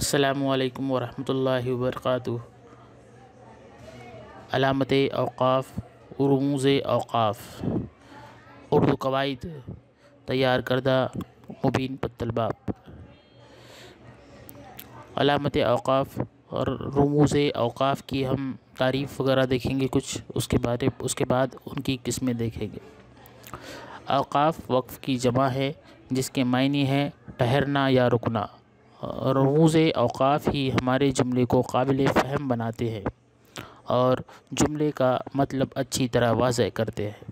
السلام علیکم ورحمۃ اللہ وبرکاتہ۔ علامت اوقاف، رموز اوقاف، اردو قواعد تیار کردہ مبین طلباء۔ علامت اوقاف اور رموز اوقاف کی ہم تعریف وغیرہ دیکھیں گے کچھ، اس کے بعد ان کی قسمیں دیکھیں گے۔ اوقاف وقف کی جمع ہے جس کے معنی ہے ٹھہرنا یا رکنا۔ رموز اوقاف ہی ہمارے جملے کو قابل فہم بناتے ہیں اور جملے کا مطلب اچھی طرح واضح کرتے ہیں۔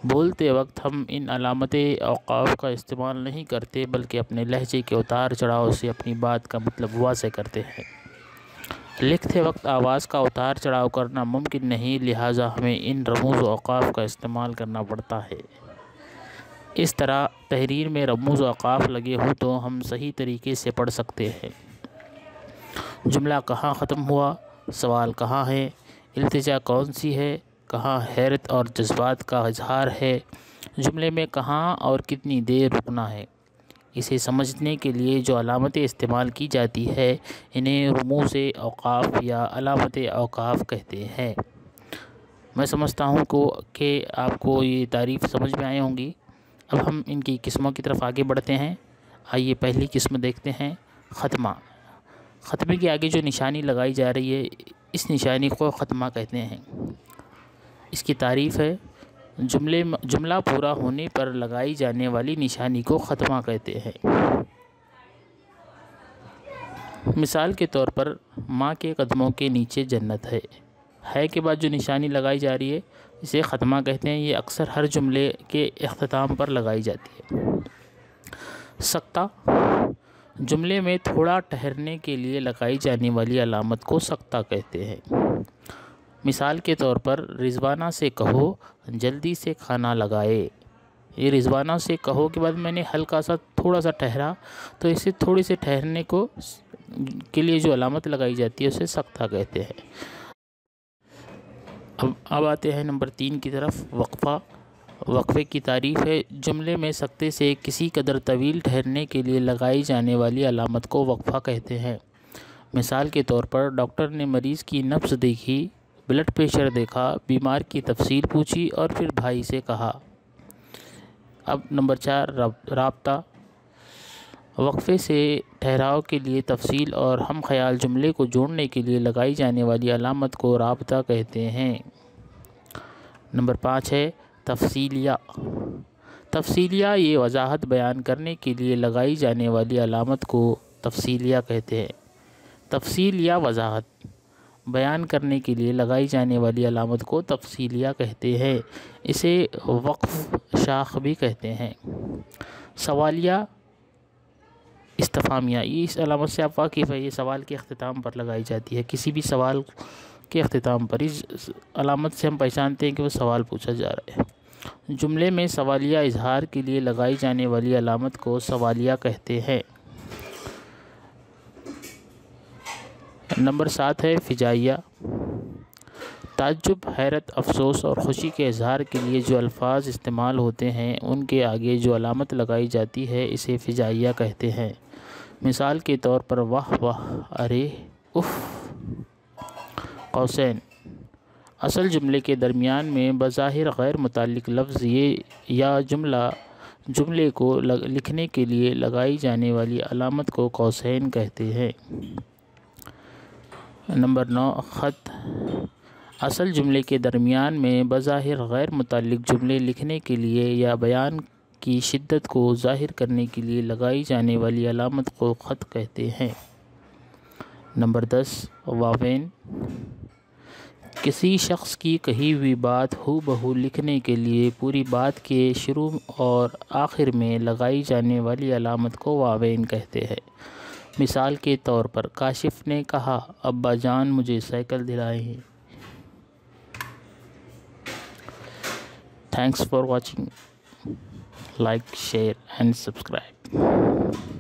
بولتے وقت ہم ان علامت اوقاف کا استعمال نہیں کرتے بلکہ اپنے لہجے کے اتار چڑھاؤ سے اپنی بات کا مطلب واضح کرتے ہیں۔ لکھتے وقت آواز کا اتار چڑھاؤ کرنا ممکن نہیں، لہٰذا ہمیں ان رموز اوقاف کا استعمال کرنا پڑتا ہے۔ اس طرح تحریر میں رموز اوقاف لگے ہوں تو ہم صحیح طریقے سے پڑھ سکتے ہیں۔ جملہ کہاں ختم ہوا، سوال کہاں ہے، التجا کون سی ہے، کہاں حیرت اور جذبات کا اظہار ہے، جملے میں کہاں اور کتنی دیر رکنا ہے۔ اسے سمجھنے کے لیے جو علامتیں استعمال کی جاتی ہے انہیں رموز اوقاف یا علامت اوقاف کہتے ہیں۔ میں سمجھتا ہوں کہ آپ کو یہ تعریف سمجھ میں آئی ہوں گی۔ اب ہم ان کی قسموں کی طرف آگے بڑھتے ہیں۔ آئیے پہلی قسم دیکھتے ہیں، ختمہ۔ ختمے کے آگے جو نشانی لگائی جا رہی ہے اس نشانی کو ختمہ کہتے ہیں۔ اس کی تعریف ہے جملہ پورا ہونے پر لگائی جانے والی نشانی کو ختمہ کہتے ہیں۔ مثال کے طور پر ماں کے قدموں کے نیچے جنت ہے کے بعد جو نشانی لگائی جا رہی ہے اسے ختمہ کہتے ہیں۔ یہ اکثر ہر جملے کے اختتام پر لگائی جاتی ہے۔ سکتہ، جملے میں تھوڑا ٹھہرنے کے لیے لگائی جانے والی علامت کو سکتہ کہتے ہیں۔ مثال کے طور پر رضوانہ سے کہو جلدی سے کھانا لگائے۔ یہ رضوانہ سے کہو کے بعد میں نے ہلکا سا تھوڑا سا ٹھہرا تو اسے تھوڑے سے ٹھہرنے کے لیے جو علامت لگائی جاتی ہے اسے سکتہ کہتے ہیں۔ اب آتے ہیں نمبر 3 کی طرف، وقفہ۔ وقفے کی تعریف ہے جملے میں سکتے سے کسی قدر طویل ٹھہرنے کے لیے لگائی جانے والی علامت کو وقفہ کہتے ہیں۔ مثال کے طور پر ڈاکٹر نے مریض کی نبض دیکھی، بلڈ پریشر دیکھا، بیمار کی تفصیل پوچھی اور پھر بھائی سے کہا۔ اب نمبر 4، رابطہ۔ وقفے سے ٹھہراؤ کے لیے تفصیل اور ہم خیال جملے کو جوڑنے کے لیے لگائی جانے والی علامت کو رابطہ کہتے ہیں۔ نمبر 5 ہے تفصیلیہ۔ تفصیلیہ یہ وضاحت بیان کرنے کے لیے لگائی جانے والی علامت کو تفصیلیہ کہتے ہیں۔ تفصیل یا وضاحت بیان کرنے کے لیے لگائی جانے والی علامت کو تفصیلیہ کہتے ہیں۔ اسے وقف شاخ بھی کہتے ہیں۔ سوالیہ استفہامیہ، اس علامت سے آپ واقف ہے، یہ سوال کے اختتام پر لگائی جاتی ہے۔ کسی بھی سوال کے اختتام پر اس علامت سے ہم پہچانتے ہیں کہ وہ سوال پوچھا جا رہا ہے۔ جملے میں سوالیہ اظہار کے لیے لگائی جانے والی علامت کو سوالیہ کہتے ہیں۔ نمبر 7 ہے فجائیہ۔ تعجب، حیرت، افسوس اور خوشی کے اظہار کے لیے جو الفاظ استعمال ہوتے ہیں ان کے آگے جو علامت لگائی جاتی ہے اسے فجائیہ کہتے ہیں۔ مثال کے طور پر واہ واہ، ارے، اف۔ قوسین، اصل جملے کے درمیان میں بظاہر غیر متعلق لفظ یا جملے کو لکھنے کے لیے لگائی جانے والی علامت کو قوسین کہتے ہیں۔ نمبر 9، خط۔ اصل جملے کے درمیان میں بظاہر غیر متعلق جملے لکھنے کے لیے یا بیان کی شدت کو ظاہر کرنے کے لیے لگائی جانے والی علامت کو خط کہتے ہیں۔ نمبر 10، واوین۔ کسی شخص کی کہی ہوئی بات ہو بہو لکھنے کے لیے پوری بات کے شروع اور آخر میں لگائی جانے والی علامت کو واوین کہتے ہیں۔ مثال کے طور پر کاشف نے کہا، ابا جان مجھے سائیکل دلائیں۔ Thanks for watching. Like, share and subscribe.